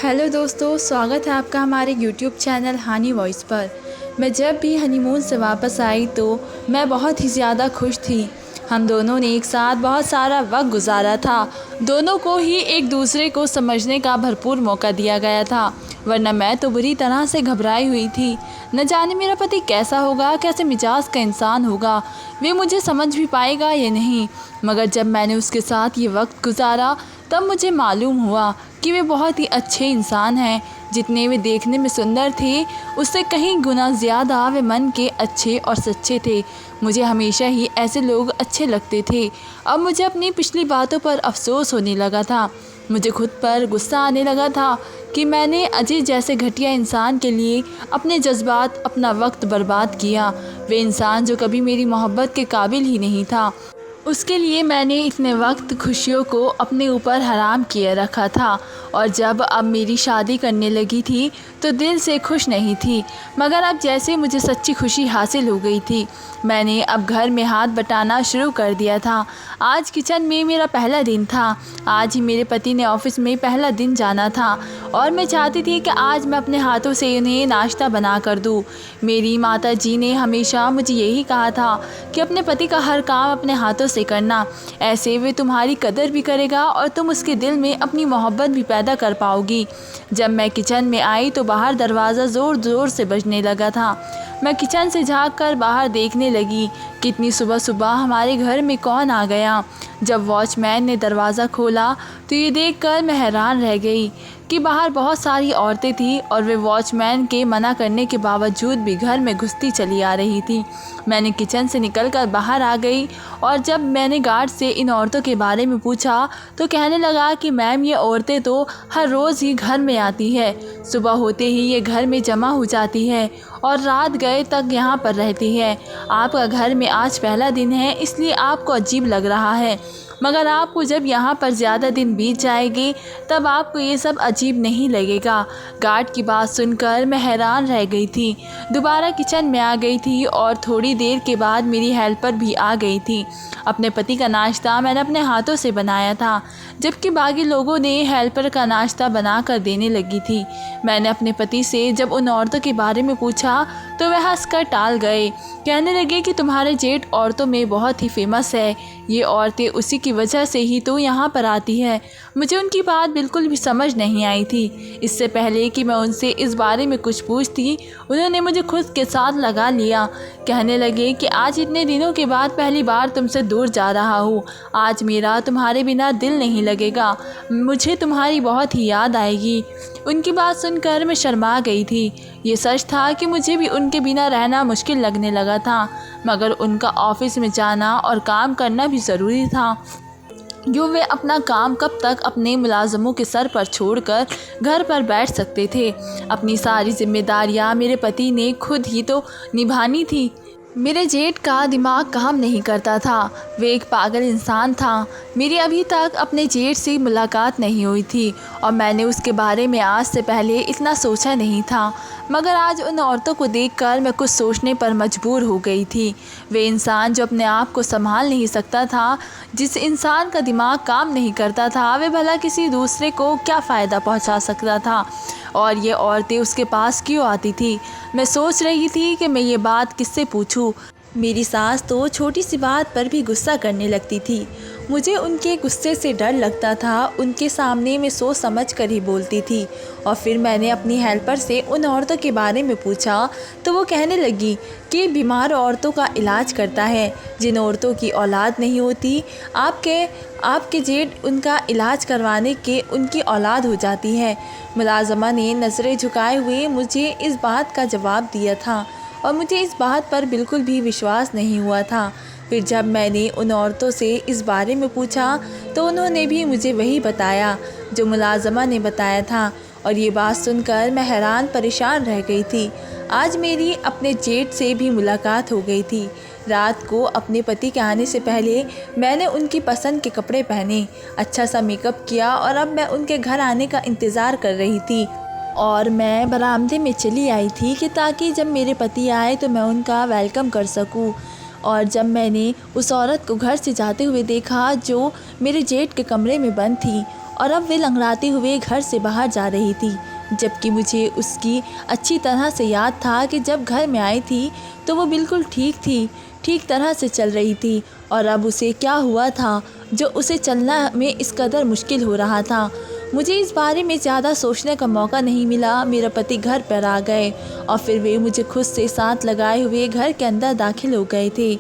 Hello दोस्तों, स्वागत है आपका हमारे यूट्यूब चैनल हानी वॉइस पर। मैं जब भी हनीमून से वापस आई तो मैं बहुत ही ज़्यादा खुश थी। हम दोनों ने एक साथ बहुत सारा वक्त गुजारा था। दोनों को ही एक दूसरे को समझने का भरपूर मौका दिया गया था, वरना मैं तो बुरी तरह से घबराई हुई थी। न जाने मेरा पति कैसा होगा, कैसे मिजाज का इंसान होगा, वे मुझे समझ भी पाएगा या नहीं। मगर जब मैंने उसके साथ ये वक्त गुजारा तब मुझे मालूम हुआ कि वे बहुत ही अच्छे इंसान हैं। जितने वे देखने में सुंदर थे, उससे कहीं गुना ज़्यादा वे मन के अच्छे और सच्चे थे। मुझे हमेशा ही ऐसे लोग अच्छे लगते थे। अब मुझे अपनी पिछली बातों पर अफसोस होने लगा था। मुझे खुद पर गुस्सा आने लगा था कि मैंने अजय जैसे घटिया इंसान के लिए अपने जज्बात, अपना वक्त बर्बाद किया। वे इंसान जो कभी मेरी मोहब्बत के काबिल ही नहीं था, उसके लिए मैंने इतने वक्त खुशियों को अपने ऊपर हराम किए रखा था। और जब अब मेरी शादी करने लगी थी तो दिल से खुश नहीं थी, मगर अब जैसे मुझे सच्ची खुशी हासिल हो गई थी, मैंने अब घर में हाथ बटाना शुरू कर दिया था। आज किचन में मेरा पहला दिन था। आज ही मेरे पति ने ऑफिस में पहला दिन जाना था और मैं चाहती थी कि आज मैं अपने हाथों से उन्हें नाश्ता बना कर दूँ। मेरी माता जी ने हमेशा मुझे यही कहा था कि अपने पति का हर काम अपने हाथों से करना, ऐसे वे तुम्हारी कदर भी करेगा और तुम उसके दिल में अपनी मोहब्बत भी पैदा कर पाओगी। जब मैं किचन में आई तो बाहर दरवाज़ा ज़ोर ज़ोर से बजने लगा था। मैं किचन से झाँक कर बाहर देखने लगी कि इतनी सुबह सुबह हमारे घर में कौन आ गया। जब वॉचमैन ने दरवाज़ा खोला तो ये देखकर मैं हैरान रह गई कि बाहर बहुत सारी औरतें थीं और वे वॉचमैन के मना करने के बावजूद भी घर में घुसती चली आ रही थी। मैंने किचन से निकलकर बाहर आ गई और जब मैंने गार्ड से इन औरतों के बारे में पूछा तो कहने लगा कि मैम, ये औरतें तो हर रोज़ ही घर में आती है। सुबह होते ही ये घर में जमा हो जाती है और रात गए तक यहाँ पर रहती है। आपका घर में आज पहला दिन है, इसलिए आपको अजीब लग रहा है, मगर आपको जब यहाँ पर ज़्यादा दिन बीत जाएंगे तब आपको ये सब अजीब नहीं लगेगा। गार्ड की बात सुनकर मैं हैरान रह गई थी। दोबारा किचन में आ गई थी और थोड़ी देर के बाद मेरी हेल्पर भी आ गई थी। अपने पति का नाश्ता मैंने अपने हाथों से बनाया था, जबकि बाकी लोगों ने हेल्पर का नाश्ता बना कर देने लगी थी। मैंने अपने पति से जब उन औरतों के बारे में पूछा तो वह हंसकर टाल गए। कहने लगे कि तुम्हारे जेठ औरतों में बहुत ही फेमस है, ये औरतें उसी की वजह से ही तो यहाँ पर आती है। मुझे उनकी बात बिल्कुल भी समझ नहीं आई थी। इससे पहले कि मैं उनसे इस बारे में कुछ पूछती, उन्होंने मुझे खुद के साथ लगा लिया। कहने लगे कि आज इतने दिनों के बाद पहली बार तुमसे दूर जा रहा हूँ। आज मेरा तुम्हारे बिना दिल नहीं लगेगा, मुझे तुम्हारी बहुत ही याद आएगी। उनकी बात सुनकर मैं शर्मा गई थी। ये सच था कि मुझे भी उनके बिना रहना मुश्किल लगने लगा था, मगर उनका ऑफिस में जाना और काम करना भी ज़रूरी था। जो वे अपना काम कब तक अपने मुलाजमों के सर पर छोड़कर घर पर बैठ सकते थे। अपनी सारी जिम्मेदारियां मेरे पति ने खुद ही तो निभानी थी। मेरे जेठ का दिमाग काम नहीं करता था, वे एक पागल इंसान था। मेरी अभी तक अपने जेठ से मुलाकात नहीं हुई थी और मैंने उसके बारे में आज से पहले इतना सोचा नहीं था, मगर आज उन औरतों को देखकर मैं कुछ सोचने पर मजबूर हो गई थी। वे इंसान जो अपने आप को संभाल नहीं सकता था, जिस इंसान का दिमाग काम नहीं करता था, वे भला किसी दूसरे को क्या फ़ायदा पहुंचा सकता था, और ये औरतें उसके पास क्यों आती थी। मैं सोच रही थी कि मैं ये बात किससे पूछूं। मेरी सास तो छोटी सी बात पर भी गुस्सा करने लगती थी। मुझे उनके गुस्से से डर लगता था। उनके सामने मैं सोच समझ कर ही बोलती थी। और फिर मैंने अपनी हेल्पर से उन औरतों के बारे में पूछा तो वो कहने लगी कि बीमार औरतों का इलाज करता है। जिन औरतों की औलाद नहीं होती, आपके जेठ उनका इलाज करवाने के उनकी औलाद हो जाती है। मुलाजमा ने नज़रें झुकाए हुए मुझे इस बात का जवाब दिया था और मुझे इस बात पर बिल्कुल भी विश्वास नहीं हुआ था। फिर जब मैंने उन औरतों से इस बारे में पूछा तो उन्होंने भी मुझे वही बताया जो मुलाजमा ने बताया था, और ये बात सुनकर मैं हैरान परेशान रह गई थी। आज मेरी अपने जेठ से भी मुलाकात हो गई थी। रात को अपने पति के आने से पहले मैंने उनकी पसंद के कपड़े पहने, अच्छा सा मेकअप किया और अब मैं उनके घर आने का इंतज़ार कर रही थी। और मैं बरामदे में चली आई थी कि ताकि जब मेरे पति आए तो मैं उनका वेलकम कर सकूं। और जब मैंने उस औरत को घर से जाते हुए देखा जो मेरे जेठ के कमरे में बंद थी और अब वे लंगड़ाते हुए घर से बाहर जा रही थी, जबकि मुझे उसकी अच्छी तरह से याद था कि जब घर में आई थी तो वो बिल्कुल ठीक थी, ठीक तरह से चल रही थी। और अब उसे क्या हुआ था जो उसे चलना में इस कदर मुश्किल हो रहा था। मुझे इस बारे में ज़्यादा सोचने का मौका नहीं मिला। मेरा पति घर पर आ गए और फिर वे मुझे खुद से साथ लगाए हुए घर के अंदर दाखिल हो गए थे।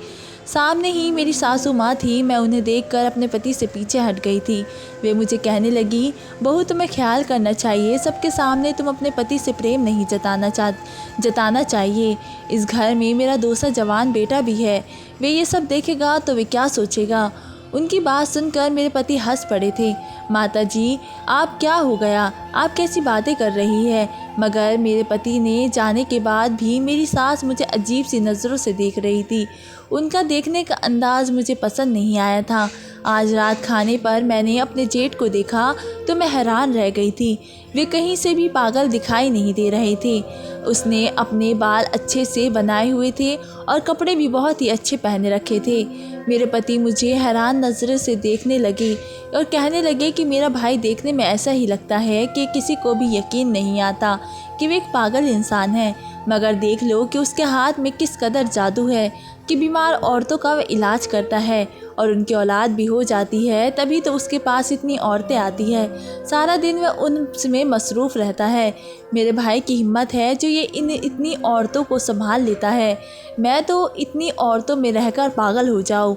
सामने ही मेरी सासू माँ थी। मैं उन्हें देखकर अपने पति से पीछे हट गई थी। वे मुझे कहने लगी, बहू तुम्हें ख्याल करना चाहिए, सबके सामने तुम अपने पति से प्रेम नहीं जताना चाहिए। इस घर में मेरा दूसरा जवान बेटा भी है, वे ये सब देखेगा तो वे क्या सोचेगा। उनकी बात सुनकर मेरे पति हंस पड़े थे। माता जी, आप क्या हो गया, आप कैसी बातें कर रही है। मगर मेरे पति ने जाने के बाद भी मेरी सास मुझे अजीब सी नज़रों से देख रही थी। उनका देखने का अंदाज़ मुझे पसंद नहीं आया था। आज रात खाने पर मैंने अपने जेठ को देखा तो मैं हैरान रह गई थी। वे कहीं से भी पागल दिखाई नहीं दे रहे थे। उसने अपने बाल अच्छे से बनाए हुए थे और कपड़े भी बहुत ही अच्छे पहने रखे थे। मेरे पति मुझे हैरान नज़रों से देखने लगे और कहने लगे कि मेरा भाई देखने में ऐसा ही लगता है कि किसी को भी यकीन नहीं आता कि वे एक पागल इंसान है। मगर देख लो कि उसके हाथ में किस कदर जादू है कि बीमार औरतों का वह इलाज करता है और उनकी औलाद भी हो जाती है, तभी तो उसके पास इतनी औरतें आती है। सारा दिन वह उनमें मसरूफ़ रहता है। मेरे भाई की हिम्मत है जो ये इतनी औरतों को संभाल लेता है। मैं तो इतनी औरतों में रहकर पागल हो जाऊँ।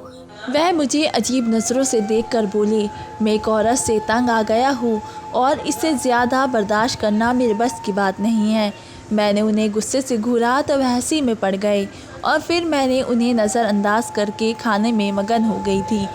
वह मुझे अजीब नज़रों से देखकर बोली, मैं एक औरत से तंग आ गया हूँ और इससे ज़्यादा बर्दाश्त करना मेरे बस की बात नहीं है। मैंने उन्हें गुस्से से घूरा तो वह हंसी में पड़ गए और फिर मैंने उन्हें नज़रअंदाज करके खाने में मगन हो गई थी।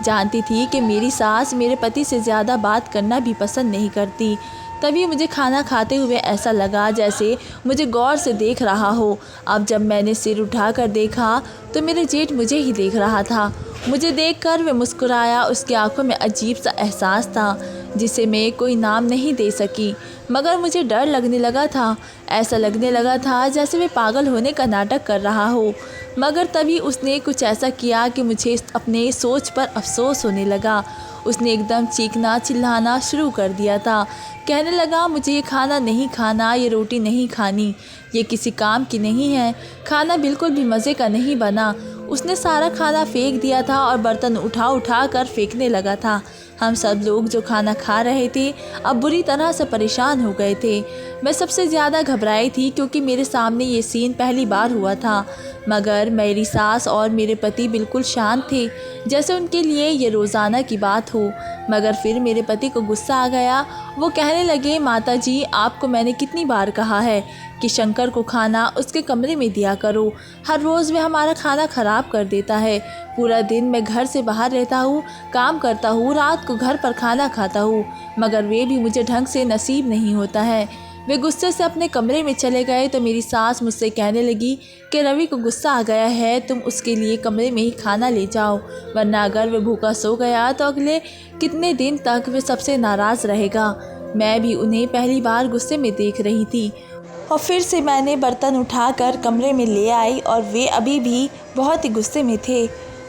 जानती थी कि मेरी सास मेरे पति से ज़्यादा बात करना भी पसंद नहीं करती। तभी मुझे खाना खाते हुए ऐसा लगा जैसे मुझे गौर से देख रहा हो। अब जब मैंने सिर उठाकर देखा तो मेरे जेठ मुझे ही देख रहा था। मुझे देखकर वह मुस्कुराया। उसकी आंखों में अजीब सा एहसास था जिसे मैं कोई नाम नहीं दे सकी, मगर मुझे डर लगने लगा था। ऐसा लगने लगा था जैसे वे पागल होने का नाटक कर रहा हो। मगर तभी उसने कुछ ऐसा किया कि मुझे अपने सोच पर अफसोस होने लगा। उसने एकदम चीखना चिल्लाना शुरू कर दिया था। कहने लगा, मुझे ये खाना नहीं खाना, ये रोटी नहीं खानी, ये किसी काम की नहीं है, खाना बिल्कुल भी मज़े का नहीं बना। उसने सारा खाना फेंक दिया था और बर्तन उठा कर फेंकने लगा था। हम सब लोग जो खाना खा रहे थे अब बुरी तरह से परेशान हो गए थे। मैं सबसे ज़्यादा घबराई थी क्योंकि मेरे सामने ये सीन पहली बार हुआ था। मगर मेरी सास और मेरे पति बिल्कुल शांत थे, जैसे उनके लिए ये रोज़ाना की बात हो। मगर फिर मेरे पति को गुस्सा आ गया। वो कहने लगे, माता जी, आपको मैंने कितनी बार कहा है कि शंकर को खाना उसके कमरे में दिया करो। हर रोज़ वह हमारा खाना ख़राब कर देता है। पूरा दिन मैं घर से बाहर रहता हूँ, काम करता हूँ, रात को घर पर खाना खाता हूँ, मगर वे भी मुझे ढंग से नसीब नहीं होता है। वे गुस्से से अपने कमरे में चले गए तो मेरी सास मुझसे कहने लगी कि रवि को गुस्सा आ गया है, तुम उसके लिए कमरे में ही खाना ले जाओ, वरना अगर वह भूखा सो गया तो अगले कितने दिन तक वे सबसे नाराज़ रहेगा। मैं भी उन्हें पहली बार गुस्से में देख रही थी और फिर से मैंने बर्तन उठाकर कमरे में ले आई और वे अभी भी बहुत ही गुस्से में थे।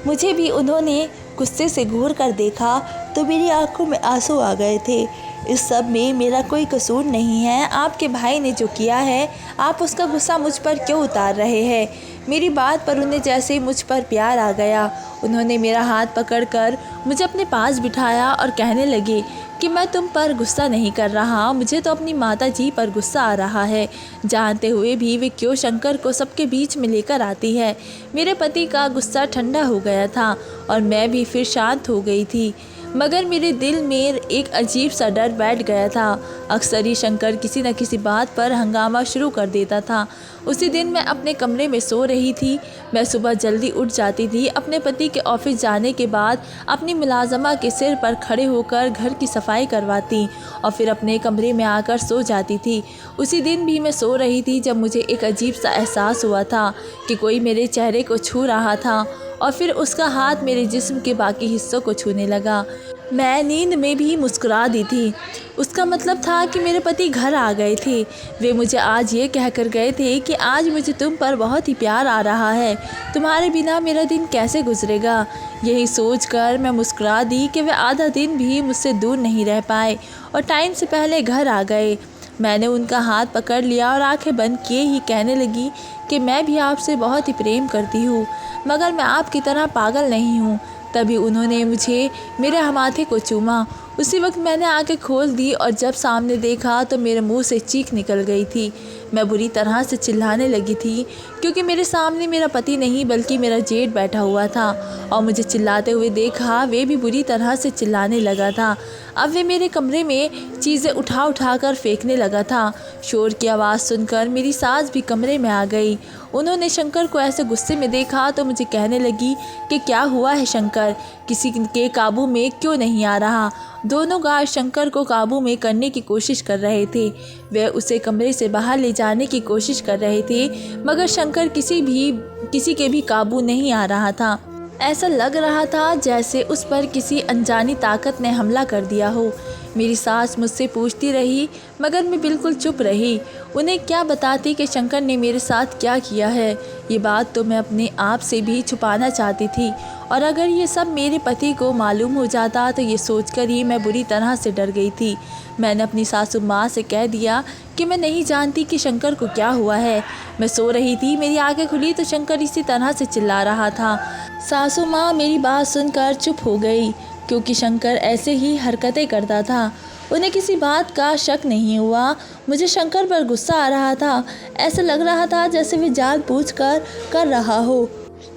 मुझे भी उन्होंने गुस्से से घूर कर देखा तो मेरी आंखों में आंसू आ गए थे। इस सब में मेरा कोई कसूर नहीं है। आपके भाई ने जो किया है, आप उसका गुस्सा मुझ पर क्यों उतार रहे हैं। मेरी बात पर उन्हें जैसे मुझ पर प्यार आ गया। उन्होंने मेरा हाथ पकड़कर मुझे अपने पास बिठाया और कहने लगे कि मैं तुम पर गुस्सा नहीं कर रहा, मुझे तो अपनी माता जी पर गुस्सा आ रहा है, जानते हुए भी वे क्यों शंकर को सबके बीच में लेकर आती है। मेरे पति का गुस्सा ठंडा हो गया था और मैं भी फिर शांत हो गई थी, मगर मेरे दिल में एक अजीब सा डर बैठ गया था। अक्सर ही शंकर किसी न किसी बात पर हंगामा शुरू कर देता था। उसी दिन मैं अपने कमरे में सो रही थी। मैं सुबह जल्दी उठ जाती थी। अपने पति के ऑफिस जाने के बाद अपनी मुलाजमा के सिर पर खड़े होकर घर की सफाई करवाती और फिर अपने कमरे में आकर सो जाती थी। उसी दिन भी मैं सो रही थी जब मुझे एक अजीब सा एहसास हुआ था कि कोई मेरे चेहरे को छू रहा था और फिर उसका हाथ मेरे जिस्म के बाकी हिस्सों को छूने लगा। मैं नींद में भी मुस्कुरा दी थी। उसका मतलब था कि मेरे पति घर आ गए थे। वे मुझे आज ये कहकर गए थे कि आज मुझे तुम पर बहुत ही प्यार आ रहा है, तुम्हारे बिना मेरा दिन कैसे गुजरेगा। यही सोचकर मैं मुस्कुरा दी कि वे आधा दिन भी मुझसे दूर नहीं रह पाए और टाइम से पहले घर आ गए। मैंने उनका हाथ पकड़ लिया और आंखें बंद किए ही कहने लगी कि मैं भी आपसे बहुत ही प्रेम करती हूँ, मगर मैं आपकी तरह पागल नहीं हूँ। तभी उन्होंने मुझे मेरे हमाथे को चूमा। उसी वक्त मैंने आंखें खोल दी और जब सामने देखा तो मेरे मुंह से चीख निकल गई थी। मैं बुरी तरह से चिल्लाने लगी थी क्योंकि मेरे सामने मेरा पति नहीं बल्कि मेरा जेठ बैठा हुआ था और मुझे चिल्लाते हुए देखा वे भी बुरी तरह से चिल्लाने लगा था। अब वे मेरे कमरे में चीज़ें उठा कर फेंकने लगा था। शोर की आवाज़ सुनकर मेरी सास भी कमरे में आ गई। उन्होंने शंकर को ऐसे गुस्से में देखा तो मुझे कहने लगी कि क्या हुआ है शंकर, किसी के काबू में क्यों नहीं आ रहा। दोनों गार्ड शंकर को काबू में करने की कोशिश कर रहे थे। वे उसे कमरे से बाहर ले जाने की कोशिश कर रहे थे, मगर शंकर किसी के भी काबू नहीं आ रहा था। ऐसा लग रहा था जैसे उस पर किसी अनजानी ताकत ने हमला कर दिया हो। मेरी सास मुझसे पूछती रही मगर मैं बिल्कुल चुप रही। उन्हें क्या बताती कि शंकर ने मेरे साथ क्या किया है। ये बात तो मैं अपने आप से भी छुपाना चाहती थी और अगर ये सब मेरे पति को मालूम हो जाता तो ये सोचकर ही मैं बुरी तरह से डर गई थी। मैंने अपनी सासू माँ से कह दिया कि मैं नहीं जानती कि शंकर को क्या हुआ है। मैं सो रही थी, मेरी आंखें खुली तो शंकर इसी तरह से चिल्ला रहा था। सासू माँ मेरी बात सुनकर चुप हो गई क्योंकि शंकर ऐसे ही हरकतें करता था। उन्हें किसी बात का शक नहीं हुआ। मुझे शंकर पर गुस्सा आ रहा था। ऐसा लग रहा था जैसे वे जानबूझकर कर रहा हो।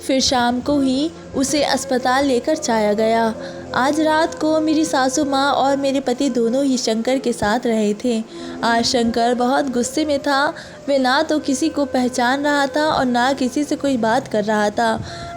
फिर शाम को ही उसे अस्पताल लेकर जाया गया। आज रात को मेरी सासू माँ और मेरे पति दोनों ही शंकर के साथ रहे थे। आज शंकर बहुत गुस्से में था। वे ना तो किसी को पहचान रहा था और ना किसी से कोई बात कर रहा था।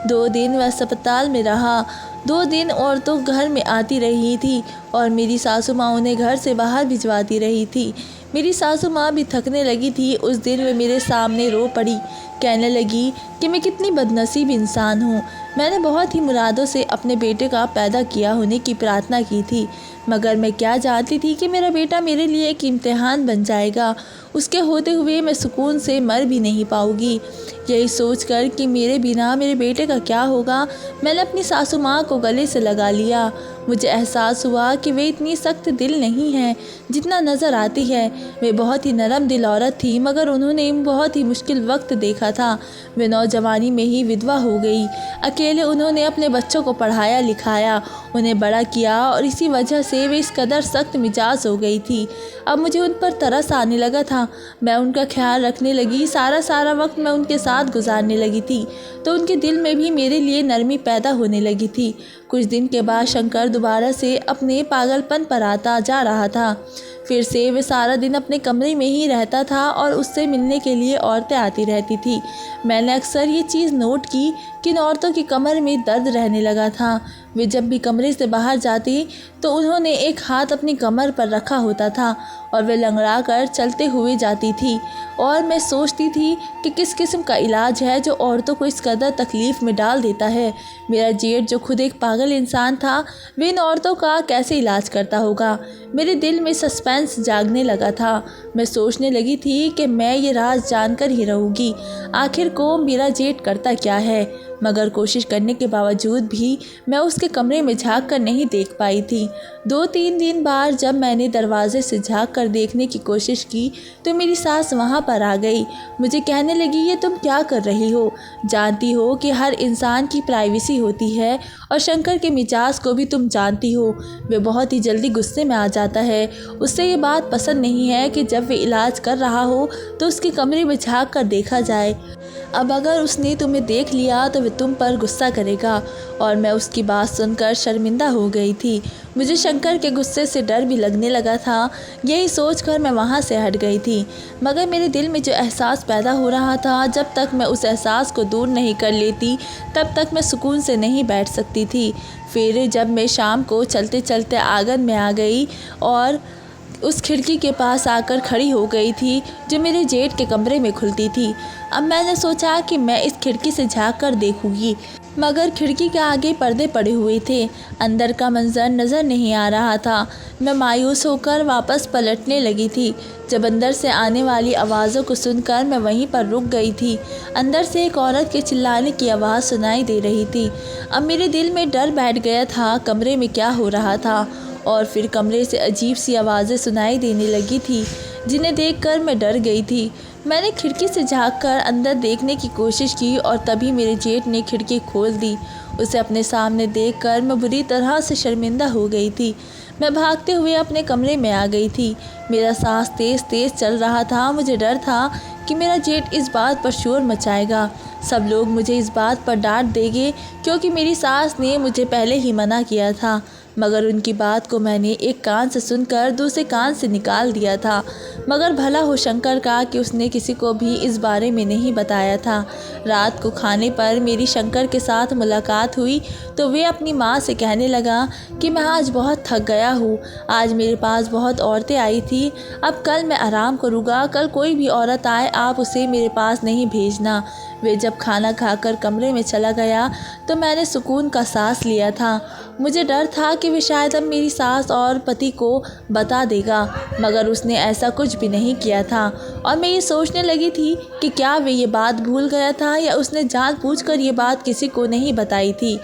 2 दिन वह अस्पताल में रहा। 2 दिन औरतों घर में आती रही थी और मेरी सासू माँ उन्हें घर से बाहर भिजवाती रही थी। मेरी सासू माँ भी थकने लगी थी। उस दिन वे मेरे सामने रो पड़ी, कहने लगी कि मैं कितनी बदनसीब इंसान हूँ। मैंने बहुत ही मुरादों से अपने बेटे का पैदा किया होने की प्रार्थना की थी, मगर मैं क्या जानती थी कि मेरा बेटा मेरे लिए एक इम्तिहान बन जाएगा। उसके होते हुए मैं सुकून से मर भी नहीं पाऊँगी। यही सोचकर कि मेरे बिना मेरे बेटे का क्या होगा, मैंने अपनी सासू माँ को गले से लगा लिया। मुझे एहसास हुआ कि वे इतनी सख्त दिल नहीं है जितना नज़र आती है। वे बहुत ही नरम दिल औरत थी, मगर उन्होंने बहुत ही मुश्किल वक्त देखा था। वे नौजवानी में ही विधवा हो गई। अकेले उन्होंने अपने बच्चों को पढ़ाया लिखाया, उन्हें बड़ा किया और इसी वजह से वे इस कदर सख्त मिजाज हो गई थी। अब मुझे उन पर तरस आने लगा था। मैं उनका ख्याल रखने लगी। सारा वक्त मैं उनके साथ गुजारने लगी थी तो उनके दिल में भी मेरे लिए नरमी पैदा होने लगी थी। कुछ दिन के बाद शंकर दोबारा से अपने पागलपन पर आता जा रहा था। फिर से वे सारा दिन अपने कमरे में ही रहता था और उससे मिलने के लिए औरतें आती रहती थी। मैंने अक्सर ये चीज़ नोट की कि इन औरतों की कमर में दर्द रहने लगा था। वे जब भी कमरे से बाहर जाती तो उन्होंने एक हाथ अपनी कमर पर रखा होता था और वे लंगड़ा कर चलते हुए जाती थी। और मैं सोचती थी कि किस किस्म का इलाज है जो औरतों को इस कदर तकलीफ़ में डाल देता है। मेरा जेठ जो खुद एक पागल इंसान था, वे इन औरतों का कैसे इलाज करता होगा। मेरे दिल में सस्पेंस जागने लगा था। मैं सोचने लगी थी कि मैं ये राज जानकर ही रहूँगी, आखिर को मेरा जेठ करता क्या है। मगर कोशिश करने के बावजूद भी मैं उसके कमरे में झांक कर नहीं देख पाई थी। 2-3 दिन बाद जब मैंने दरवाजे से झांक कर देखने की कोशिश की तो मेरी सास वहाँ पर आ गई। मुझे कहने लगी, ये तुम क्या कर रही हो? जानती हो कि हर इंसान की प्राइवेसी होती है और शंकर के मिजाज को भी तुम जानती हो। वे बहुत ही जल्दी गुस्से में आ जाता है। उससे ये बात पसंद नहीं है कि जब वे इलाज कर रहा हो तो उसके कमरे में झांक कर देखा जाए। अब अगर उसने तुम्हें देख लिया तो वे तुम पर गुस्सा करेगा। और मैं उसकी बात सुनकर शर्मिंदा हो गई थी। मुझे शंकर के गुस्से से डर भी लगने लगा था। यही सोचकर मैं वहाँ से हट गई थी। मगर मेरे दिल में जो एहसास पैदा हो रहा था, जब तक मैं उस एहसास को दूर नहीं कर लेती तब तक मैं सुकून से नहीं बैठ सकती थी। फिर जब मैं शाम को चलते चलते आंगन में आ गई और उस खिड़की के पास आकर खड़ी हो गई थी जो मेरे जेठ के कमरे में खुलती थी। अब मैंने सोचा कि मैं इस खिड़की से झांक कर देखूंगी। मगर खिड़की के आगे पर्दे पड़े हुए थे। अंदर का मंजर नज़र नहीं आ रहा था। मैं मायूस होकर वापस पलटने लगी थी जब अंदर से आने वाली आवाज़ों को सुनकर मैं वहीं पर रुक गई थी। अंदर से एक औरत के चिल्लाने की आवाज़ सुनाई दे रही थी। अब मेरे दिल में डर बैठ गया था कमरे में क्या हो रहा था। और फिर कमरे से अजीब सी आवाज़ें सुनाई देने लगी थी जिन्हें देखकर मैं डर गई थी। मैंने खिड़की से झांककर अंदर देखने की कोशिश की और तभी मेरे जेठ ने खिड़की खोल दी। उसे अपने सामने देखकर मैं बुरी तरह से शर्मिंदा हो गई थी। मैं भागते हुए अपने कमरे में आ गई थी। मेरा सांस तेज़ तेज़ चल रहा था। मुझे डर था कि मेरा जेठ इस बात पर शोर मचाएगा। सब लोग मुझे इस बात पर डांट देंगे क्योंकि मेरी सास ने मुझे पहले ही मना किया था। मगर उनकी बात को मैंने एक कान से सुनकर दूसरे कान से निकाल दिया था। मगर भला हो शंकर का कि उसने किसी को भी इस बारे में नहीं बताया था। रात को खाने पर मेरी शंकर के साथ मुलाकात हुई तो वे अपनी माँ से कहने लगा कि मैं आज बहुत थक गया हूँ। आज मेरे पास बहुत औरतें आई थी। अब कल मैं आराम करूँगा। कल कोई भी औरत आए आप उसे मेरे पास नहीं भेजना। वे जब खाना खाकर कमरे में चला गया तो मैंने सुकून का सांस लिया था। मुझे डर था कि वे शायद अब मेरी सास और पति को बता देगा, मगर उसने ऐसा कुछ भी नहीं किया था। और मैं ये सोचने लगी थी कि क्या वे ये बात भूल गया था या उसने जानबूझकर ये बात किसी को नहीं बताई थी।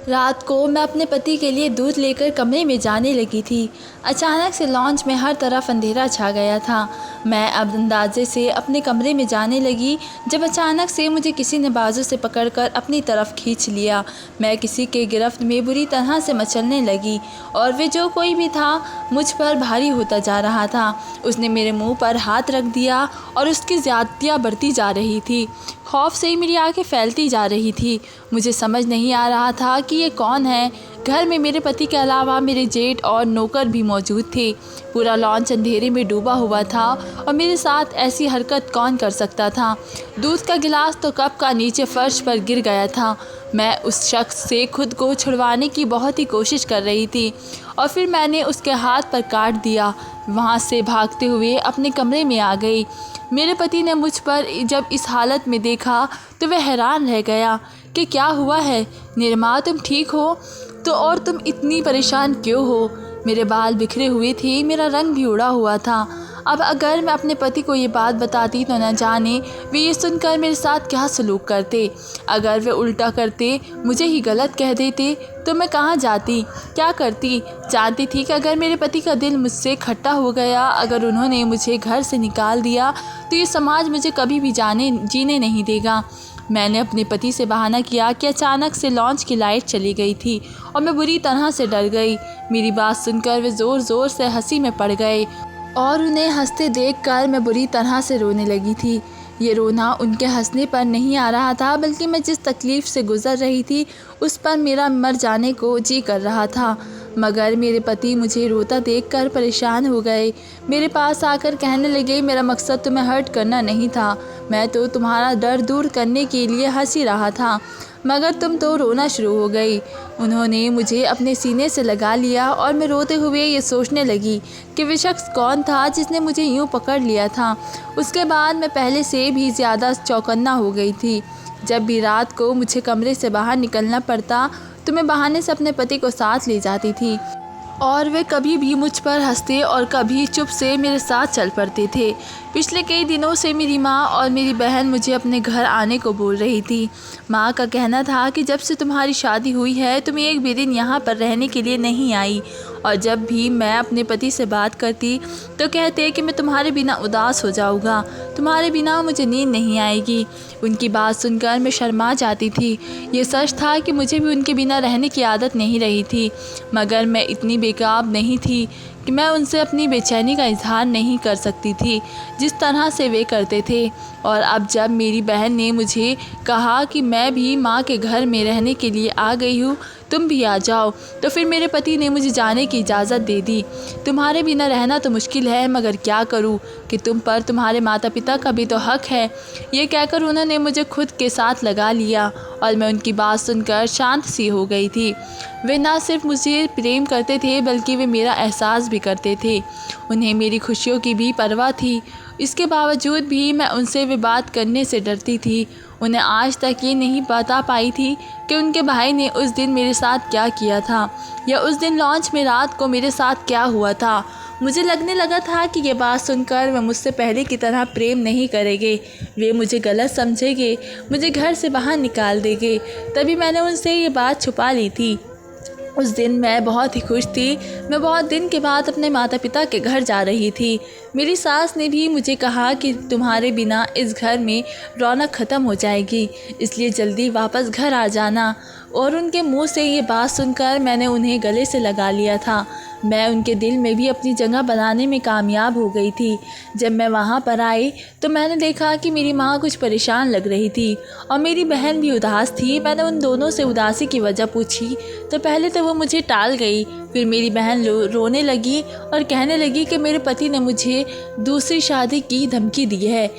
रात को मैं अपने पति के लिए दूध लेकर कमरे में जाने लगी थी। अचानक से लॉन्च में हर तरफ अंधेरा छा गया था। मैं अब अंदाजे से अपने कमरे में जाने लगी जब अचानक से मुझे किसी ने बाजू से पकड़कर अपनी तरफ खींच लिया। मैं किसी के गिरफ्त में बुरी तरह से मचलने लगी और वे जो कोई भी था मुझ पर भारी होता जा रहा था। उसने मेरे मुंह पर हाथ रख दिया और उसकी ज़्यादतियाँ बढ़ती जा रही थी। खौफ से ही मेरी आंखें फैलती जा रही थी। मुझे समझ नहीं आ रहा था कि ये कौन है। घर में मेरे पति के अलावा मेरे जेठ और नौकर भी मौजूद थे। पूरा लॉन्च अंधेरे में डूबा हुआ था और मेरे साथ ऐसी हरकत कौन कर सकता था। दूध का गिलास तो कप का नीचे फर्श पर गिर गया था। मैं उस शख्स से खुद को छुड़वाने की बहुत ही कोशिश कर रही थी और फिर मैंने उसके हाथ पर काट दिया। वहाँ से भागते हुए अपने कमरे में आ गई। मेरे पति ने मुझ पर जब इस हालत में देखा तो वह हैरान रह गया कि क्या हुआ है निर्मा, तुम ठीक हो तो और तुम इतनी परेशान क्यों हो। मेरे बाल बिखरे हुए थे, मेरा रंग भी उड़ा हुआ था। अब अगर मैं अपने पति को ये बात बताती तो न जाने वे ये सुनकर मेरे साथ क्या सलूक करते। अगर वे उल्टा करते, मुझे ही गलत कह देते तो मैं कहाँ जाती, क्या करती। जानती थी कि अगर मेरे पति का दिल मुझसे खट्टा हो गया, अगर उन्होंने मुझे घर से निकाल दिया तो ये समाज मुझे कभी भी जीने नहीं देगा। मैंने अपने पति से बहाना किया कि अचानक से लॉन्च की लाइट चली गई थी और मैं बुरी तरह से डर गई। मेरी बात सुनकर वे ज़ोर ज़ोर से हंसी में पड़ गए और उन्हें हंसते देखकर मैं बुरी तरह से रोने लगी थी। ये रोना उनके हंसने पर नहीं आ रहा था, बल्कि मैं जिस तकलीफ़ से गुज़र रही थी उस पर मेरा मर जाने को जी कर रहा था। मगर मेरे पति मुझे रोता देखकर परेशान हो गए। मेरे पास आकर कहने लगे, मेरा मकसद तुम्हें हर्ट करना नहीं था, मैं तो तुम्हारा डर दूर करने के लिए हंस ही रहा था, मगर तुम तो रोना शुरू हो गई। उन्होंने मुझे अपने सीने से लगा लिया और मैं रोते हुए ये सोचने लगी कि वे शख्स कौन था जिसने मुझे यूँ पकड़ लिया था। उसके बाद मैं पहले से भी ज़्यादा चौकन्ना हो गई थी। जब भी रात को मुझे कमरे से बाहर निकलना पड़ता तो मैं बहाने से अपने पति को साथ ले जाती थी और वे कभी भी मुझ पर हंसते और कभी चुप से मेरे साथ चल पड़ते थे। पिछले कई दिनों से मेरी माँ और मेरी बहन मुझे अपने घर आने को बोल रही थी। माँ का कहना था कि जब से तुम्हारी शादी हुई है तुम एक भी दिन यहाँ पर रहने के लिए नहीं आई, और जब भी मैं अपने पति से बात करती तो कहते कि मैं तुम्हारे बिना उदास हो जाऊँगा, तुम्हारे बिना मुझे नींद नहीं आएगी। उनकी बात सुनकर मैं शर्मा जाती थी। ये सच था कि मुझे भी उनके बिना रहने की आदत नहीं रही थी, मगर मैं इतनी बेकाब नहीं थी कि मैं उनसे अपनी बेचैनी का इजहार नहीं कर सकती थी जिस तरह से वे करते थे। और अब जब मेरी बहन ने मुझे कहा कि मैं भी माँ के घर में रहने के लिए आ गई हूँ, तुम भी आ जाओ, तो फिर मेरे पति ने मुझे जाने की इजाज़त दे दी। तुम्हारे बिना रहना तो मुश्किल है, मगर क्या करूँ कि तुम पर तुम्हारे माता पिता का भी तो हक़ है। ये कहकर उन्होंने मुझे खुद के साथ लगा लिया और मैं उनकी बात सुनकर शांत सी हो गई थी। वे ना सिर्फ मुझे प्रेम करते थे बल्कि वे मेरा एहसास भी करते थे। उन्हें मेरी खुशियों की भी परवाह थी। इसके बावजूद भी मैं उनसे वे बात करने से डरती थी। उन्हें आज तक ये नहीं बता पाई थी कि उनके भाई ने उस दिन मेरे साथ क्या किया था या उस दिन लॉन्च में रात को मेरे साथ क्या हुआ था। मुझे लगने लगा था कि ये बात सुनकर वे मुझसे पहले की तरह प्रेम नहीं करेंगे, वे मुझे गलत समझेंगे, मुझे घर से बाहर निकाल देंगे। तभी मैंने उनसे ये बात छुपा ली थी। उस दिन मैं बहुत ही खुश थी। मैं बहुत दिन के बाद अपने माता पिता के घर जा रही थी। मेरी सास ने भी मुझे कहा कि तुम्हारे बिना इस घर में रौनक ख़त्म हो जाएगी, इसलिए जल्दी वापस घर आ जाना। और उनके मुंह से ये बात सुनकर मैंने उन्हें गले से लगा लिया था। मैं उनके दिल में भी अपनी जगह बनाने में कामयाब हो गई थी। जब मैं वहाँ पर आई तो मैंने देखा कि मेरी माँ कुछ परेशान लग रही थी और मेरी बहन भी उदास थी। मैंने उन दोनों से उदासी की वजह पूछी तो पहले तो वो मुझे टाल गई, फिर मेरी बहन रोने लगी और कहने लगी कि मेरे पति ने मुझे दूसरी शादी की धमकी दी है।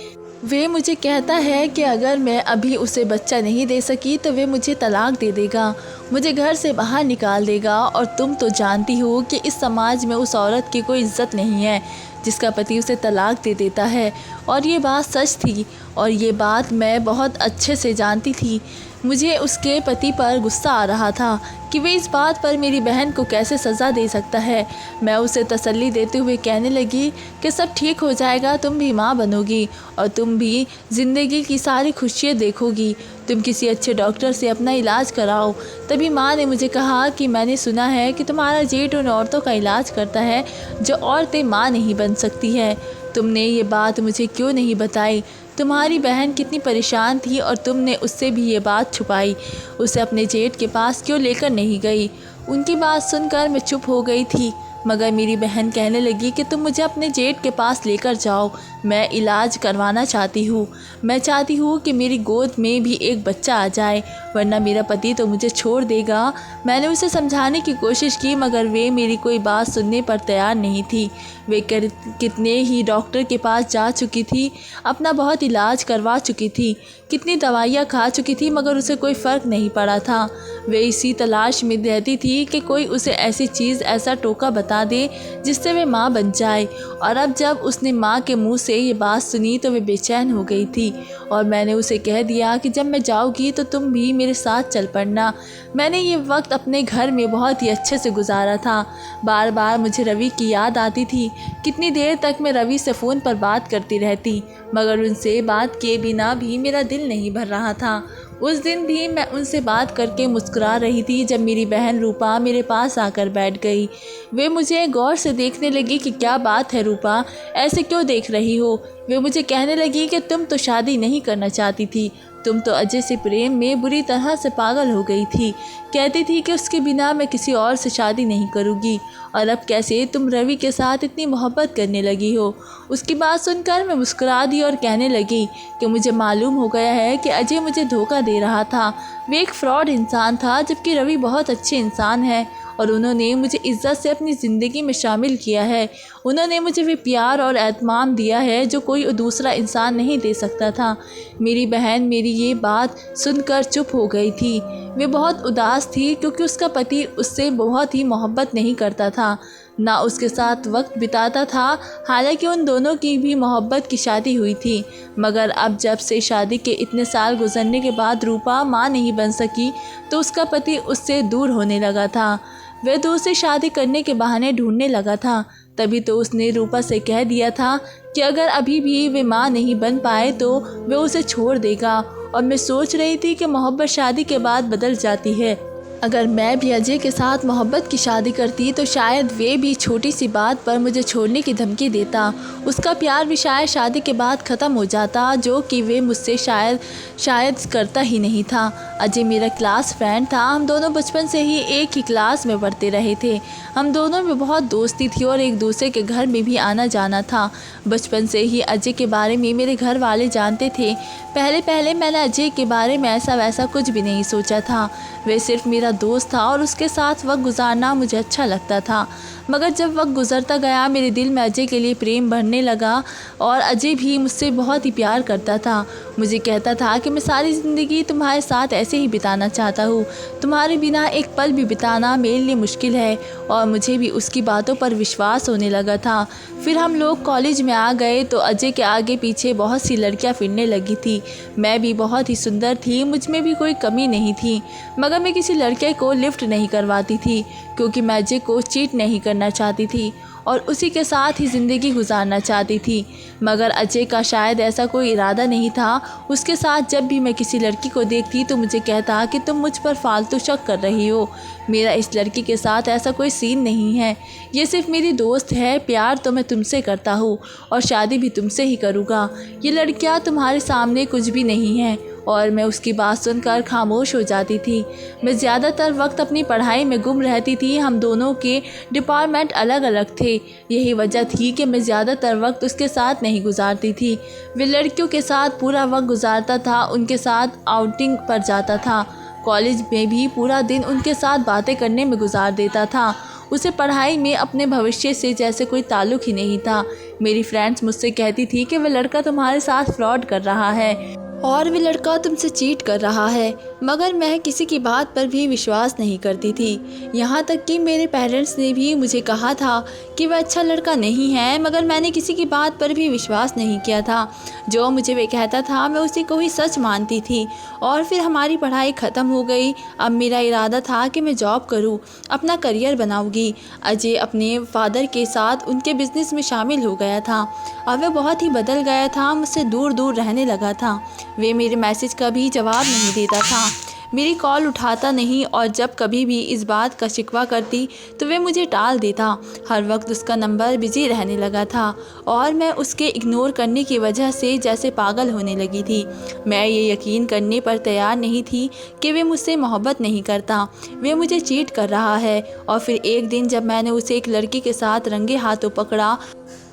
वे मुझे कहता है कि अगर मैं अभी उसे बच्चा नहीं दे सकी तो वे मुझे तलाक दे देगा, मुझे घर से बाहर निकाल देगा। और तुम तो जानती हो कि इस समाज में उस औरत की कोई इज्जत नहीं है जिसका पति उसे तलाक दे देता है। और ये बात सच थी और ये बात मैं बहुत अच्छे से जानती थी। मुझे उसके पति पर गुस्सा आ रहा था कि वे इस बात पर मेरी बहन को कैसे सज़ा दे सकता है। मैं उसे तसल्ली देते हुए कहने लगी कि सब ठीक हो जाएगा, तुम भी माँ बनोगी और तुम भी ज़िंदगी की सारी खुशियाँ देखोगी। तुम किसी अच्छे डॉक्टर से अपना इलाज कराओ। तभी माँ ने मुझे कहा कि मैंने सुना है कि तुम्हारा जेठ उन औरतों का इलाज करता है जो औरतें माँ नहीं बन सकती हैं। तुमने ये बात मुझे क्यों नहीं बताई? तुम्हारी बहन कितनी परेशान थी और तुमने उससे भी ये बात छुपाई। उसे अपने जेठ के पास क्यों लेकर नहीं गई? उनकी बात सुनकर मैं चुप हो गई थी, मगर मेरी बहन कहने लगी कि तुम मुझे अपने जेठ के पास लेकर जाओ, मैं इलाज करवाना चाहती हूँ। मैं चाहती हूँ कि मेरी गोद में भी एक बच्चा आ जाए, वरना मेरा पति तो मुझे छोड़ देगा। मैंने उसे समझाने की कोशिश की मगर वे मेरी कोई बात सुनने पर तैयार नहीं थी। वे कितने ही डॉक्टर के पास जा चुकी थी, अपना बहुत इलाज करवा चुकी थी, कितनी दवाइयाँ खा चुकी थी मगर उसे कोई फ़र्क नहीं पड़ा था। वे इसी तलाश में रहती थी कि कोई उसे ऐसी चीज़, ऐसा टोका बता दे जिससे वे माँ बन जाए। और अब जब उसने माँ के मुंह से ये बात सुनी तो वे बेचैन हो गई थी और मैंने उसे कह दिया कि जब मैं जाऊँगी तो तुम भी मेरे साथ चल पड़ना। मैंने ये वक्त अपने घर में बहुत ही अच्छे से गुजारा था। बार बार मुझे रवि की याद आती थी। कितनी देर तक मैं रवि से फ़ोन पर बात करती रहती मगर उनसे बात किए बिना भी मेरा दिल नहीं भर रहा था। उस दिन भी मैं उनसे बात करके मुस्कुरा रही थी जब मेरी बहन रूपा मेरे पास आकर बैठ गई। वे मुझे गौर से देखने लगी कि क्या बात है रूपा, ऐसे क्यों देख रही हो? वे मुझे कहने लगी कि तुम तो शादी नहीं करना चाहती थी, तुम तो अजय से प्रेम में बुरी तरह से पागल हो गई थी। कहती थी कि उसके बिना मैं किसी और से शादी नहीं करूँगी और अब कैसे तुम रवि के साथ इतनी मोहब्बत करने लगी हो? उसकी बात सुनकर मैं मुस्कुरा दी और कहने लगी कि मुझे मालूम हो गया है कि अजय मुझे धोखा दे रहा था। वे एक फ्रॉड इंसान था जबकि रवि बहुत अच्छे इंसान है और उन्होंने मुझे इज्जत से अपनी ज़िंदगी में शामिल किया है। उन्होंने मुझे भी प्यार और एहतमाम दिया है जो कोई दूसरा इंसान नहीं दे सकता था। मेरी बहन मेरी ये बात सुनकर चुप हो गई थी। वे बहुत उदास थी क्योंकि उसका पति उससे बहुत ही मोहब्बत नहीं करता था, ना उसके साथ वक्त बिताता था। हालांकि उन दोनों की भी मोहब्बत की शादी हुई थी मगर अब जब से शादी के इतने साल गुजरने के बाद रूपा माँ नहीं बन सकी तो उसका पति उससे दूर होने लगा था। वह दूसरी शादी करने के बहाने ढूंढने लगा था। तभी तो उसने रूपा से कह दिया था कि अगर अभी भी वे माँ नहीं बन पाए तो वे उसे छोड़ देगा। और मैं सोच रही थी कि मोहब्बत शादी के बाद बदल जाती है। अगर मैं भी अजय के साथ मोहब्बत की शादी करती तो शायद वे भी छोटी सी बात पर मुझे छोड़ने की धमकी देता। उसका प्यार भी शायद शादी के बाद ख़त्म हो जाता, जो कि वे मुझसे शायद करता ही नहीं था। अजय मेरा क्लास फ्रेंड था। हम दोनों बचपन से ही एक ही क्लास में पढ़ते रहे थे। हम दोनों में बहुत दोस्ती थी और एक दूसरे के घर में भी आना जाना था। बचपन से ही अजय के बारे में मेरे घर वाले जानते थे। पहले मैंने अजय के बारे में ऐसा वैसा कुछ भी नहीं सोचा था। वे सिर्फ मेरा दोस्त था और उसके साथ वक्त गुजारना मुझे अच्छा लगता था। मगर जब वक्त गुजरता गया मेरे दिल में अजय के लिए प्रेम बढ़ने लगा और अजय भी मुझसे बहुत ही प्यार करता था। मुझे कहता था कि मैं सारी ज़िंदगी तुम्हारे साथ ऐसे ही बिताना चाहता हूँ, तुम्हारे बिना एक पल भी बिताना मेरे लिए मुश्किल है। और मुझे भी उसकी बातों पर विश्वास होने लगा था। फिर हम लोग कॉलेज में आ गए तो अजय के आगे पीछे बहुत सी लड़कियां फिरने लगी थी। मैं भी बहुत ही सुंदर थी, मुझ में भी कोई कमी नहीं थी, मगर मैं किसी लड़के को लिफ्ट नहीं करवाती थी क्योंकि मैं अजय को चीट नहीं करना चाहती थी और उसी के साथ ही ज़िंदगी गुजारना चाहती थी। मगर अजय का शायद ऐसा कोई इरादा नहीं था। उसके साथ जब भी मैं किसी लड़की को देखती तो मुझे कहता कि तुम मुझ पर फालतू शक कर रही हो, मेरा इस लड़की के साथ ऐसा कोई सीन नहीं है, ये सिर्फ मेरी दोस्त है, प्यार तो मैं तुमसे करता हूँ और शादी भी तुमसे ही करूँगा, ये लड़कियाँ तुम्हारे सामने कुछ भी नहीं हैं। और मैं उसकी बात सुनकर खामोश हो जाती थी। मैं ज़्यादातर वक्त अपनी पढ़ाई में गुम रहती थी। हम दोनों के डिपार्टमेंट अलग अलग थे, यही वजह थी कि मैं ज़्यादातर वक्त उसके साथ नहीं गुजारती थी। वे लड़कियों के साथ पूरा वक्त गुजारता था, उनके साथ आउटिंग पर जाता था, कॉलेज में भी पूरा दिन उनके साथ बातें करने में गुजार देता था। उसे पढ़ाई में अपने भविष्य से जैसे कोई ताल्लुक़ ही नहीं था। मेरी फ्रेंड्स मुझसे कहती थी कि वह लड़का तुम्हारे साथ फ्रॉड कर रहा है और वे लड़का तुमसे चीट कर रहा है, मगर मैं किसी की बात पर भी विश्वास नहीं करती थी। यहाँ तक कि मेरे पेरेंट्स ने भी मुझे कहा था कि वह अच्छा लड़का नहीं है, मगर मैंने किसी की बात पर भी विश्वास नहीं किया था। जो मुझे वे कहता था मैं उसी को ही सच मानती थी। और फिर हमारी पढ़ाई ख़त्म हो गई। अब मेरा इरादा था कि मैं जॉब करूँ, अपना करियर बनाऊँगी। अजय अपने फादर के साथ उनके बिज़नेस में शामिल हो गया था। अब वह बहुत ही बदल गया था, मुझसे दूर दूर रहने लगा था। वे मेरे मैसेज का भी जवाब नहीं देता था, मेरी कॉल उठाता नहीं और जब कभी भी इस बात का शिकवा करती तो वे मुझे टाल देता। हर वक्त उसका नंबर बिजी रहने लगा था और मैं उसके इग्नोर करने की वजह से जैसे पागल होने लगी थी। मैं ये यकीन करने पर तैयार नहीं थी कि वे मुझसे मोहब्बत नहीं करता, वे मुझे चीट कर रहा है। और फिर एक दिन जब मैंने उसे एक लड़की के साथ रंगे हाथों पकड़ा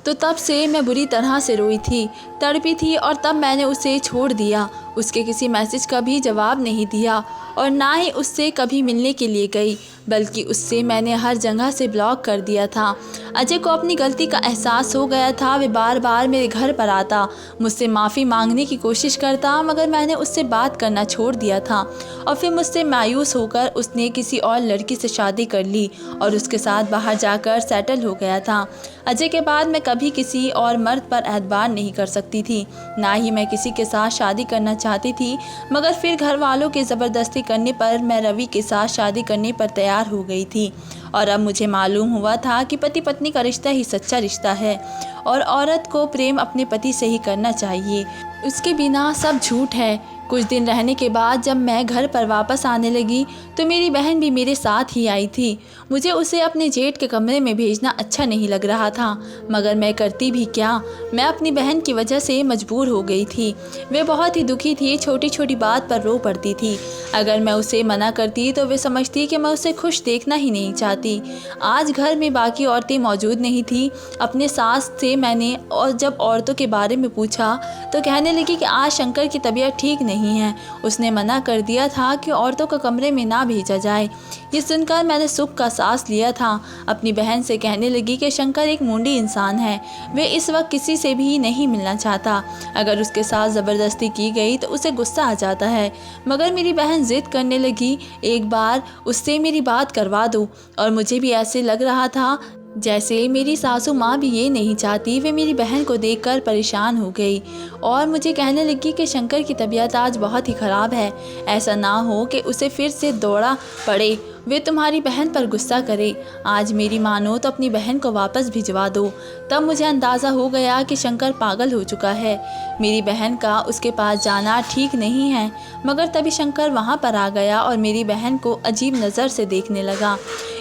तो तब से मैं बुरी तरह से रोई थी, तड़पी थी और तब मैंने उसे छोड़ दिया। उसके किसी मैसेज का भी जवाब नहीं दिया और ना ही उससे कभी मिलने के लिए गई, बल्कि उससे मैंने हर जगह से ब्लॉक कर दिया था। अजय को अपनी गलती का एहसास हो गया था। वे बार बार मेरे घर पर आता, मुझसे माफ़ी मांगने की कोशिश करता, मगर मैंने उससे बात करना छोड़ दिया था। और फिर मुझसे मायूस होकर उसने किसी और लड़की से शादी कर ली और उसके साथ बाहर जाकर सेटल हो गया था। अजय के बाद मैं कभी किसी और मर्द पर एतबार नहीं कर सकती थी, ना ही मैं किसी के साथ शादी करना चाहती थी। मगर फिर घर वालों के ज़बरदस्ती करने पर मैं रवि के साथ शादी करने पर तैयार हो गई थी। और अब मुझे मालूम हुआ था कि पति पत्नी का रिश्ता ही सच्चा रिश्ता है और औरत को प्रेम अपने पति से ही करना चाहिए, उसके बिना सब झूठ है। कुछ दिन रहने के बाद जब मैं घर पर वापस आने लगी तो मेरी बहन भी मेरे साथ ही आई थी। मुझे उसे अपने जेठ के कमरे में भेजना अच्छा नहीं लग रहा था, मगर मैं करती भी क्या, मैं अपनी बहन की वजह से मजबूर हो गई थी। वे बहुत ही दुखी थी, छोटी छोटी बात पर रो पड़ती थी। अगर मैं उसे मना करती तो वे समझती कि मैं उसे खुश देखना ही नहीं चाहती। आज घर में बाकी औरतें मौजूद नहीं थी। अपने सास से मैंने और जब औरतों के बारे में पूछा तो कहने लगी कि आज शंकर की तबीयत ठीक नहीं है, उसने मना कर दिया था कि औरतों को कमरे में ना भेजा जाए। ये सुनकर मैंने सुख का सांस लिया था। अपनी बहन से कहने लगी कि शंकर एक मूंडी इंसान है, वे इस वक्त किसी से भी नहीं मिलना चाहता। अगर उसके साथ ज़बरदस्ती की गई तो उसे गुस्सा आ जाता है। मगर मेरी बहन ज़िद करने लगी, एक बार उससे मेरी बात करवा दो। और मुझे भी ऐसे लग रहा था जैसे मेरी सासू माँ भी ये नहीं चाहती। वे मेरी बहन को देखकर परेशान हो गई और मुझे कहने लगी कि शंकर की तबीयत आज बहुत ही ख़राब है, ऐसा ना हो कि उसे फिर से दौड़ा पड़े, वे तुम्हारी बहन पर गुस्सा करे। आज मेरी मानो तो अपनी बहन को वापस भिजवा दो। तब मुझे अंदाज़ा हो गया कि शंकर पागल हो चुका है, मेरी बहन का उसके पास जाना ठीक नहीं है। मगर तभी शंकर वहाँ पर आ गया और मेरी बहन को अजीब नज़र से देखने लगा।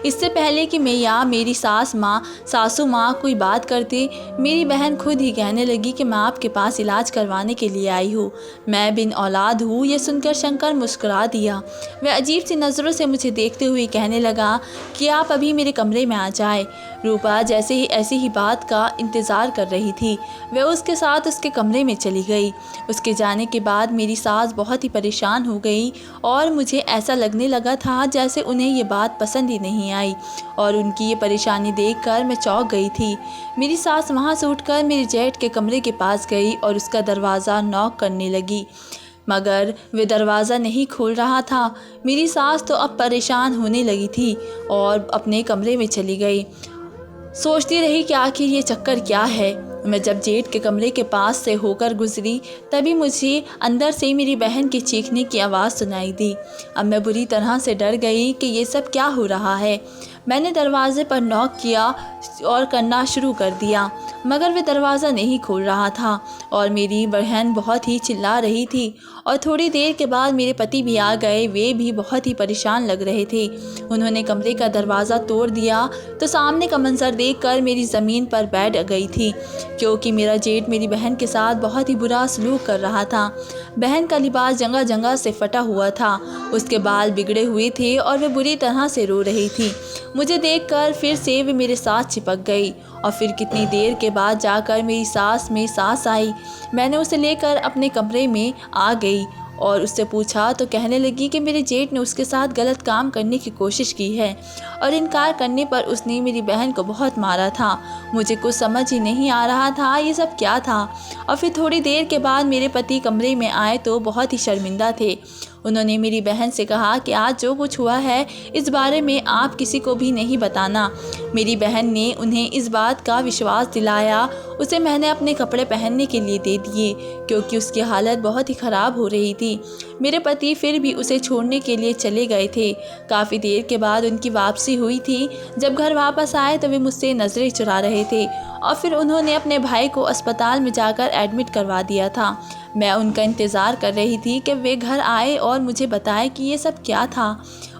इससे पहले कि मैं या मेरी सासू माँ कोई बात करती, मेरी बहन खुद ही कहने लगी कि मैं आपके पास इलाज करवाने के लिए आई हूँ, मैं बिन औलाद हूँ। ये सुनकर शंकर मुस्कुरा दिया। वह अजीब सी नज़रों से मुझे देखते हुए कहने लगा कि आप अभी मेरे कमरे में आ जाए। रूपा जैसे ही ऐसी ही बात का इंतज़ार कर रही थी, वह उसके साथ उसके कमरे में चली गई। उसके जाने के बाद मेरी सास बहुत ही परेशान हो गई और मुझे ऐसा लगने लगा था जैसे उन्हें ये बात पसंद ही नहीं आई और उनकी ये परेशानी देखकर मैं चौंक गई थी। मेरी सास वहाँ से उठकर मेरे जेठ के कमरे के पास गई और उसका दरवाज़ा नॉक करने लगी, मगर वे दरवाज़ा नहीं खोल रहा था। मेरी सास तो अब परेशान होने लगी थी और अपने कमरे में चली गई। सोचती रही कि आखिर ये चक्कर क्या है। मैं जब जेठ के कमरे के पास से होकर गुजरी तभी मुझे अंदर से मेरी बहन के चीखने की आवाज़ सुनाई दी। अब मैं बुरी तरह से डर गई कि ये सब क्या हो रहा है। मैंने दरवाज़े पर नॉक किया और करना शुरू कर दिया, मगर वे दरवाज़ा नहीं खोल रहा था और मेरी बहन बहुत ही चिल्ला रही थी। और थोड़ी देर के बाद मेरे पति भी आ गए। वे भी बहुत ही परेशान लग रहे थे। उन्होंने कमरे का दरवाज़ा तोड़ दिया तो सामने का मंजर देखकर मेरी ज़मीन पर बैठ गई थी, क्योंकि मेरा जेठ मेरी बहन के साथ बहुत ही बुरा सलूक कर रहा था। बहन का लिबास जगह जगह से फटा हुआ था, उसके बाल बिगड़े हुए थे और वे बुरी तरह से रो रही थी। मुझे देखकर फिर से वे मेरे साथ चिपक गई और फिर कितनी देर के बाद जाकर मेरी सास में सांस आई। मैंने उसे लेकर अपने कमरे में आ गई और उससे पूछा तो कहने लगी कि मेरे जेठ ने उसके साथ गलत काम करने की कोशिश की है और इनकार करने पर उसने मेरी बहन को बहुत मारा था। मुझे कुछ समझ ही नहीं आ रहा था ये सब क्या था। और फिर थोड़ी देर के बाद मेरे पति कमरे में आए तो बहुत ही शर्मिंदा थे। उन्होंने मेरी बहन से कहा कि आज जो कुछ हुआ है इस बारे में आप किसी को भी नहीं बताना। मेरी बहन ने उन्हें इस बात का विश्वास दिलाया। उसे मैंने अपने कपड़े पहनने के लिए दे दिए क्योंकि उसकी हालत बहुत ही ख़राब हो रही थी। मेरे पति फिर भी उसे छोड़ने के लिए चले गए थे। काफ़ी देर के बाद उनकी वापसी हुई थी। जब घर वापस आए तो वे मुझसे नज़रें चुरा रहे थे और फिर उन्होंने अपने भाई को अस्पताल में जाकर एडमिट करवा दिया था। मैं उनका इंतज़ार कर रही थी कि वे घर आए और मुझे बताए कि ये सब क्या था।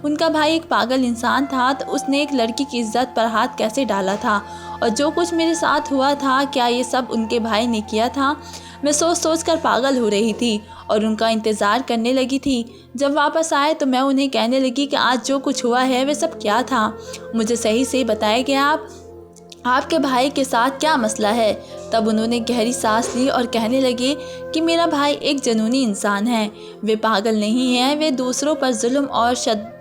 उनका भाई एक पागल इंसान था, तो उसने एक लड़की की इज्जत पर हाथ कैसे डाला था और जो कुछ मेरे साथ हुआ था क्या ये सब उनके भाई ने किया था। मैं सोच सोच कर पागल हो रही थी और उनका इंतज़ार करने लगी थी। जब वापस आए तो मैं उन्हें कहने लगी कि आज जो कुछ हुआ है वे सब क्या था, मुझे सही से बताया कि आपके भाई के साथ क्या मसला है। तब उन्होंने गहरी सांस ली और कहने लगे कि मेरा भाई एक जुनूनी इंसान है, वे पागल नहीं है, वे दूसरों पर जुल्म और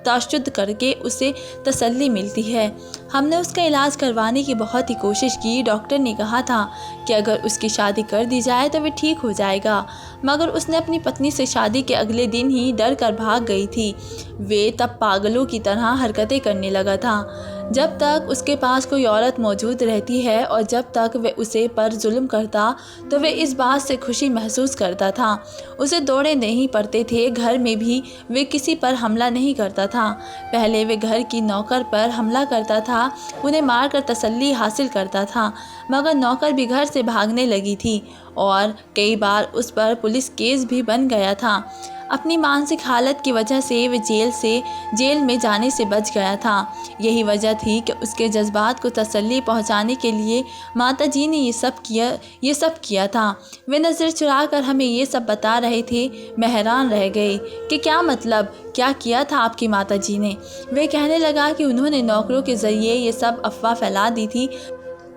तशद्दुद करके उसे तसल्ली मिलती है। हमने उसका इलाज करवाने की बहुत ही कोशिश की। डॉक्टर ने कहा था कि अगर उसकी शादी कर दी जाए तो वे ठीक हो जाएगा, मगर उसने अपनी पत्नी से शादी के अगले दिन ही डर कर भाग गई थी। वे तब पागलों की तरह हरकतें करने लगा था। जब तक उसके पास कोई औरत मौजूद रहती है और जब तक वे उसे पर जुल्म करता तो वे इस बात से खुशी महसूस करता था। उसे दौड़े नहीं पड़ते थे। घर में भी वे किसी पर हमला नहीं करता था। पहले वे घर की नौकर पर हमला करता था, उन्हें मारकर तसल्ली हासिल करता था, मगर नौकर भी घर से भागने लगी थी और कई बार उस पर पुलिस केस भी बन गया था। अपनी मानसिक हालत की वजह से वे जेल में जाने से बच गया था। यही वजह थी कि उसके जज्बात को तसल्ली पहुंचाने के लिए माता जी ने ये सब किया था। वे नज़र चुरा कर हमें ये सब बता रहे थे। मैं हैरान रह गई कि क्या मतलब, क्या किया था आपकी माता जी ने। वे कहने लगा कि उन्होंने नौकरों के ज़रिए ये सब अफवाह फैला दी थी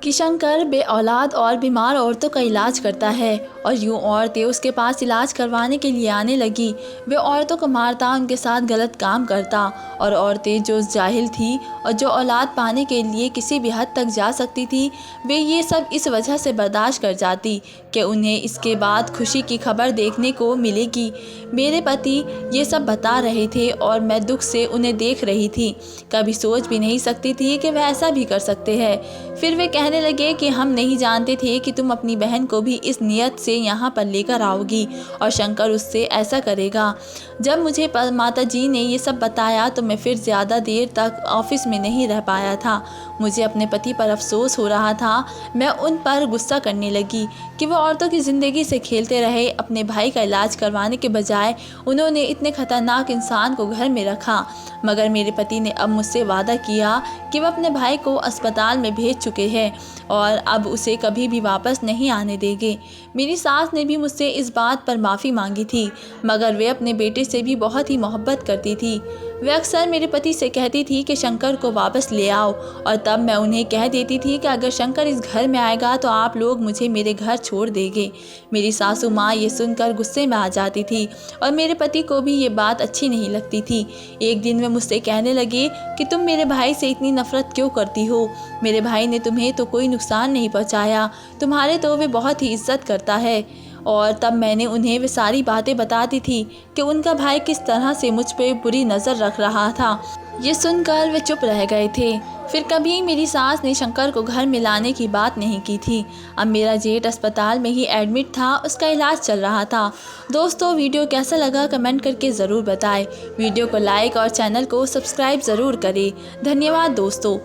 कि शंकर बे औलाद और बीमार औरतों का इलाज करता है और यूँ औरतें उसके पास इलाज करवाने के लिए आने लगी। वे औरतों को मारता, उनके साथ गलत काम करता और औरतें जो जाहिल थी और जो औलाद पाने के लिए किसी भी हद तक जा सकती थी, वे ये सब इस वजह से बर्दाश्त कर जाती कि उन्हें इसके बाद खुशी की खबर देखने को मिलेगी। मेरे पति ये सब बता रहे थे और मैं दुख से उन्हें देख रही थी। कभी सोच भी नहीं सकती थी कि वह ऐसा भी कर सकते हैं। फिर वे कहने लगे कि हम नहीं जानते थे कि तुम अपनी बहन को भी इस नियत से यहाँ पर लेकर आओगी और शंकर उससे ऐसा करेगा। जब मुझे माता जी ने ये सब बताया तो मैं फिर ज़्यादा देर तक ऑफिस में नहीं रह पाया था। मुझे अपने पति पर अफसोस हो रहा था। मैं उन पर गुस्सा करने लगी कि वो औरतों की ज़िंदगी से खेलते रहे। अपने भाई का इलाज करवाने के बजाय उन्होंने इतने ख़तरनाक इंसान को घर में रखा। मगर मेरे पति ने अब मुझसे वादा किया कि वह अपने भाई को अस्पताल में भेज चुके हैं और अब उसे कभी भी वापस नहीं आने देंगे। मेरी सास ने भी मुझसे इस बात पर माफ़ी मांगी थी, मगर वे अपने बेटे से भी बहुत ही मोहब्बत करती थी। वे अक्सर मेरे पति से कहती थी कि शंकर को वापस ले आओ, और तब मैं उन्हें कह देती थी कि अगर शंकर इस घर में आएगा तो आप लोग मुझे मेरे घर छोड़ देंगे। मेरी सासू माँ ये सुनकर गुस्से में आ जाती थी और मेरे पति को भी ये बात अच्छी नहीं लगती थी। एक दिन वे मुझसे कहने लगे कि तुम मेरे भाई से इतनी नफरत क्यों करती हो? मेरे भाई ने तुम्हें तो कोई नुकसान नहीं पहुँचाया, तुम्हारे तो वे बहुत ही इज्जत करता है। और तब मैंने उन्हें वे सारी बातें बता दी थी कि उनका भाई किस तरह से मुझ पर बुरी नज़र रख रहा था। ये सुनकर वे चुप रह गए थे। फिर कभी मेरी सास ने शंकर को घर में लाने की बात नहीं की थी। अब मेरा जेठ अस्पताल में ही एडमिट था, उसका इलाज चल रहा था। दोस्तों, वीडियो कैसा लगा कमेंट करके ज़रूर बताएं। वीडियो को लाइक और चैनल को सब्सक्राइब ज़रूर करें। धन्यवाद दोस्तों।